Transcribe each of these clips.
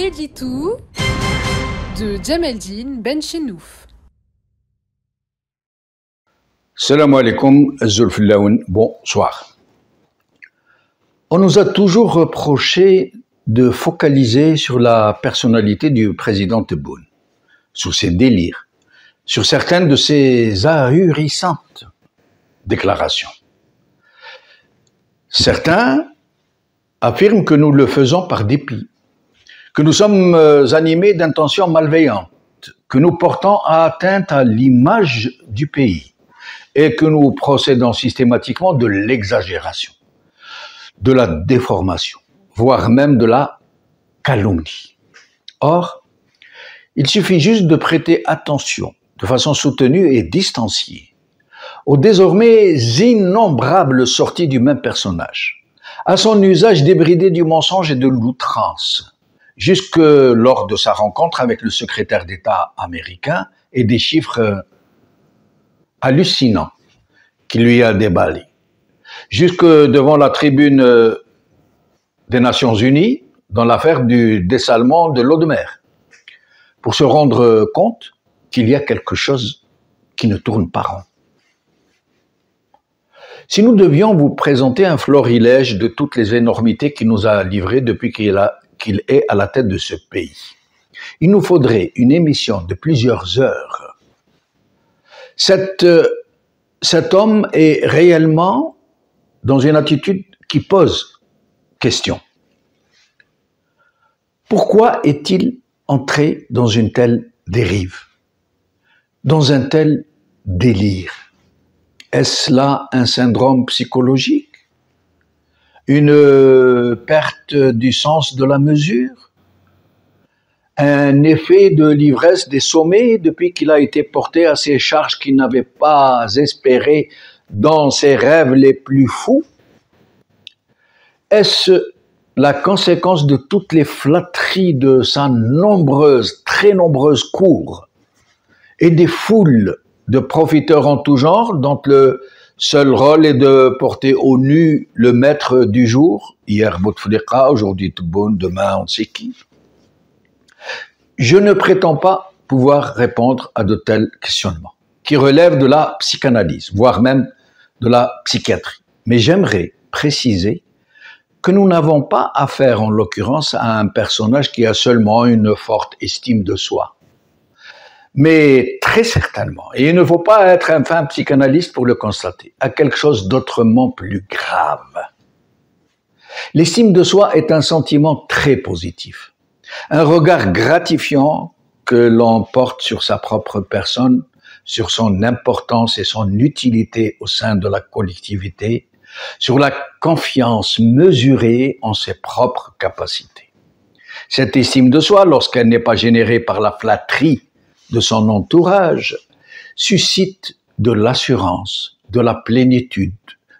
Redlitou de Djemeldine Benchenouf. Salam alaikum, Zulfillaoun, bonsoir. On nous a toujours reproché de focaliser sur la personnalité du président Tebboune, sur ses délires, sur certaines de ses ahurissantes déclarations. Certains affirment que nous le faisons par dépit, que nous sommes animés d'intentions malveillantes, que nous portons atteinte à l'image du pays et que nous procédons systématiquement de l'exagération, de la déformation, voire même de la calomnie. Or, il suffit juste de prêter attention de façon soutenue et distanciée aux désormais innombrables sorties du même personnage, à son usage débridé du mensonge et de l'outrance, jusque lors de sa rencontre avec le secrétaire d'État américain et des chiffres hallucinants qu'il lui a déballés, jusque devant la tribune des Nations Unies dans l'affaire du dessalement de l'eau de mer, pour se rendre compte qu'il y a quelque chose qui ne tourne pas rond. Si nous devions vous présenter un florilège de toutes les énormités qu'il nous a livrées depuis qu'il est à la tête de ce pays, il nous faudrait une émission de plusieurs heures. Cet homme est réellement dans une attitude qui pose question. Pourquoi est-il entré dans une telle dérive, dans un tel délire? Est-ce là un syndrome psychologique? Une perte du sens de la mesure? Un effet de l'ivresse des sommets depuis qu'il a été porté à ces charges qu'il n'avait pas espérées dans ses rêves les plus fous? Est-ce la conséquence de toutes les flatteries de sa très nombreuse cour et des foules de profiteurs en tout genre dont le seul rôle est de porter au nu le maître du jour, hier Bouteflika, aujourd'hui Tebboune, demain on sait qui? Je ne prétends pas pouvoir répondre à de tels questionnements, qui relèvent de la psychanalyse, voire même de la psychiatrie. Mais j'aimerais préciser que nous n'avons pas affaire, en l'occurrence, à un personnage qui a seulement une forte estime de soi. Mais très certainement, et il ne faut pas être un fin psychanalyste pour le constater, à quelque chose d'autrement plus grave. L'estime de soi est un sentiment très positif, un regard gratifiant que l'on porte sur sa propre personne, sur son importance et son utilité au sein de la collectivité, sur la confiance mesurée en ses propres capacités. Cette estime de soi, lorsqu'elle n'est pas générée par la flatterie de son entourage, suscite de l'assurance, de la plénitude,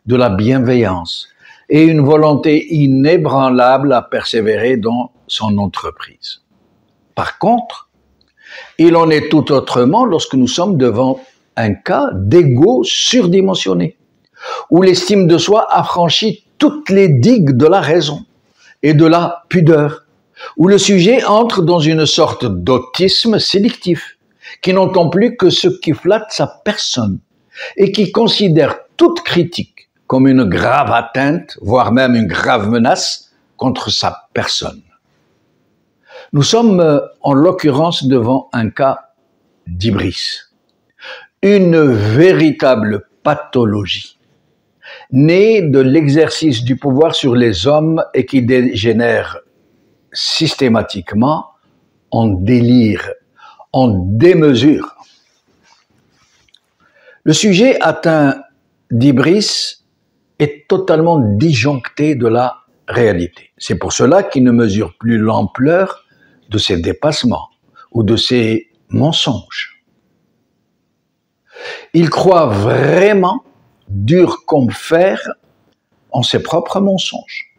de la bienveillance et une volonté inébranlable à persévérer dans son entreprise. Par contre, il en est tout autrement lorsque nous sommes devant un cas d'ego surdimensionné, où l'estime de soi a franchi toutes les digues de la raison et de la pudeur, où le sujet entre dans une sorte d'autisme sélectif, qui n'entend plus que ce qui flatte sa personne et qui considère toute critique comme une grave atteinte, voire même une grave menace contre sa personne. Nous sommes en l'occurrence devant un cas d'hybris, une véritable pathologie, née de l'exercice du pouvoir sur les hommes et qui dégénère systématiquement en délire, en démesure. Le sujet atteint d'hybris est totalement disjoncté de la réalité. C'est pour cela qu'il ne mesure plus l'ampleur de ses dépassements ou de ses mensonges. Il croit vraiment, dur comme fer, en ses propres mensonges,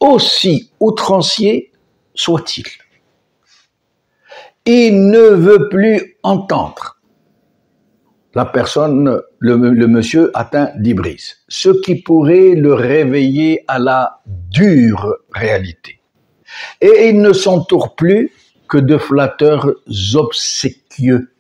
aussi outranciers soit-il. Il ne veut plus entendre la personne, le monsieur atteint d'hybris, ce qui pourrait le réveiller à la dure réalité Et ils ne s'entourent plus que de flatteurs obséquieux.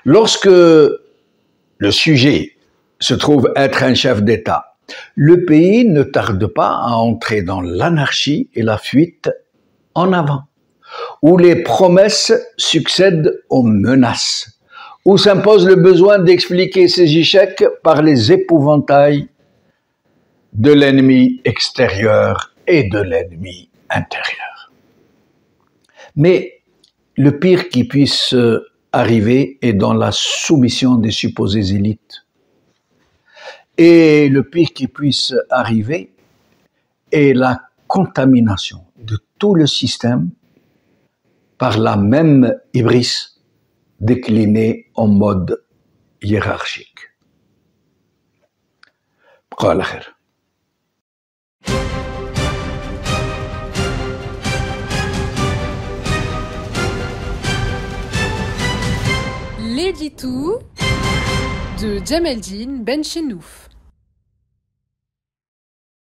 Lorsque le sujet se trouve être un chef d'État, le pays ne tarde pas à entrer dans l'anarchie et la fuite en avant, où les promesses succèdent aux menaces, où s'impose le besoin d'expliquer ses échecs par les épouvantails de l'ennemi extérieur et de l'ennemi intérieur. Mais le pire qui puisse arriver est dans la soumission des supposées élites. Et le pire qui puisse arriver est la contamination de tout le système par la même hybris déclinée en mode hiérarchique. بقى على خير. L'édito de Djemeldine Benchenouf.